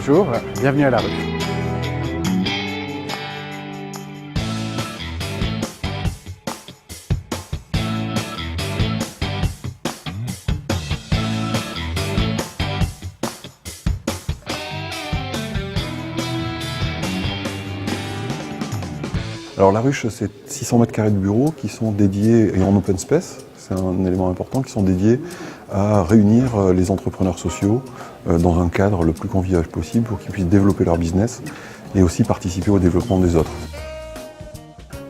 Bonjour, bienvenue à la ruche. Alors la ruche, c'est 600 mètres carrés de bureaux qui sont dédiés, et en open space, c'est un élément important, qui sont dédiés à réunir les entrepreneurs sociaux dans un cadre le plus convivial possible pour qu'ils puissent développer leur business et aussi participer au développement des autres.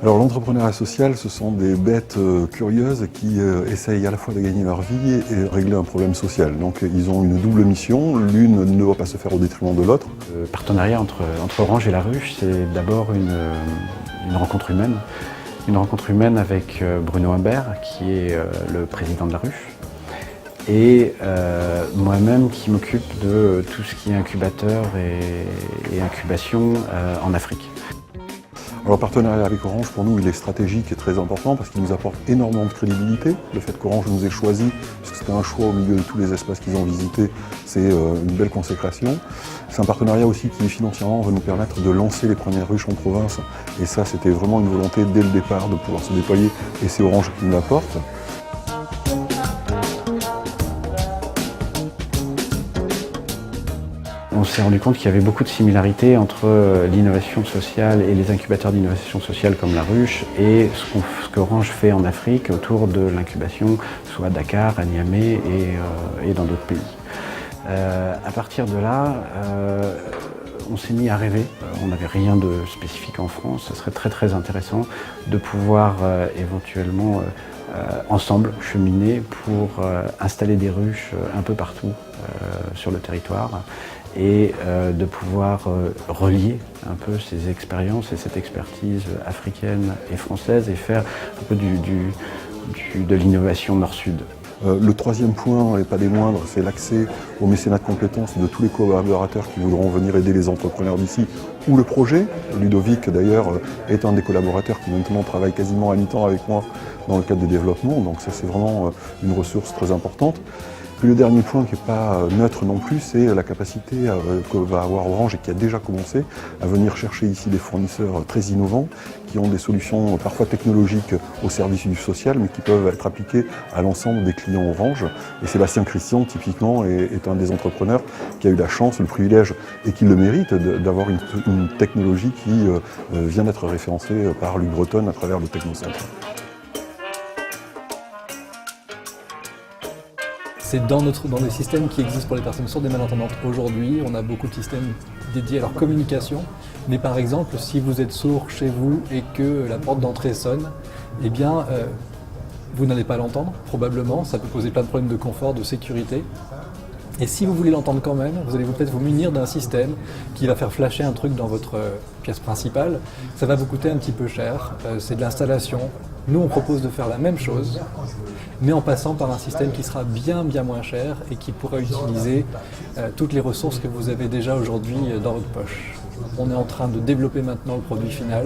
Alors l'entrepreneuriat social, ce sont des bêtes curieuses qui essayent à la fois de gagner leur vie et régler un problème social. Donc ils ont une double mission, l'une ne doit pas se faire au détriment de l'autre. Le partenariat entre Orange et la ruche, c'est d'abord une rencontre humaine. Une rencontre humaine avec Bruno Humbert, qui est le président de la ruche, et moi-même qui m'occupe de tout ce qui est incubateur et incubation en Afrique. Alors le partenariat avec Orange, pour nous, il est stratégique et très important parce qu'il nous apporte énormément de crédibilité. Le fait qu'Orange nous ait choisi, parce que c'était un choix au milieu de tous les espaces qu'ils ont visités, c'est une belle consécration. C'est un partenariat aussi qui, financièrement, va nous permettre de lancer les premières ruches en province. Et ça, c'était vraiment une volonté dès le départ de pouvoir se déployer, et c'est Orange qui nous l'apporte. On s'est rendu compte qu'il y avait beaucoup de similarités entre l'innovation sociale et les incubateurs d'innovation sociale comme la ruche et ce qu'Orange fait en Afrique autour de l'incubation, soit à Dakar, à Niamey et dans d'autres pays. À partir de là, on s'est mis à rêver. On n'avait rien de spécifique en France. Ce serait très intéressant de pouvoir éventuellement ensemble cheminer pour installer des ruches un peu partout sur le territoire et de pouvoir relier un peu ces expériences et cette expertise africaine et française et faire un peu de l'innovation nord-sud. Le troisième point, et pas des moindres, c'est l'accès au mécénat de compétences de tous les collaborateurs qui voudront venir aider les entrepreneurs d'ici ou le projet. Ludovic, d'ailleurs, est un des collaborateurs qui maintenant travaille quasiment à mi-temps avec moi dans le cadre du développement, donc ça c'est vraiment une ressource très importante. Puis le dernier point qui n'est pas neutre non plus, c'est la capacité que va avoir Orange et qui a déjà commencé à venir chercher ici des fournisseurs très innovants qui ont des solutions parfois technologiques au service du social mais qui peuvent être appliquées à l'ensemble des clients Orange. Et Sébastien Christian, typiquement, est un des entrepreneurs qui a eu la chance, le privilège et qui le mérite d'avoir une technologie qui vient d'être référencée par Luc Breton à travers le Technocentre. C'est dans les systèmes qui existent pour les personnes sourdes et malentendantes aujourd'hui. On a beaucoup de systèmes dédiés à leur communication. Mais par exemple, si vous êtes sourd chez vous et que la porte d'entrée sonne, eh bien, vous n'allez pas l'entendre, probablement. Ça peut poser plein de problèmes de confort, de sécurité. Et si vous voulez l'entendre quand même, vous allez peut-être vous munir d'un système qui va faire flasher un truc dans votre pièce principale. Ça va vous coûter un petit peu cher, c'est de l'installation. Nous, on propose de faire la même chose, mais en passant par un système qui sera bien moins cher et qui pourra utiliser toutes les ressources que vous avez déjà aujourd'hui dans votre poche. On est en train de développer maintenant le produit final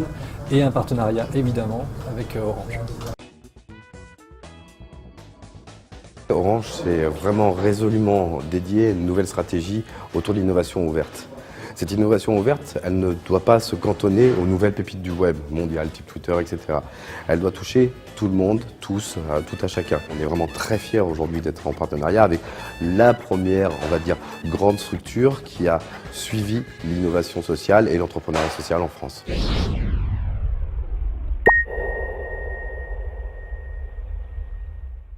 et un partenariat évidemment avec Orange. Orange, c'est vraiment résolument dédié à une nouvelle stratégie autour de l'innovation ouverte. Cette innovation ouverte, elle ne doit pas se cantonner aux nouvelles pépites du web mondial, type Twitter, etc. Elle doit toucher tout le monde, tous, tout à chacun. On est vraiment très fiers aujourd'hui d'être en partenariat avec la première, on va dire, grande structure qui a suivi l'innovation sociale et l'entrepreneuriat social en France.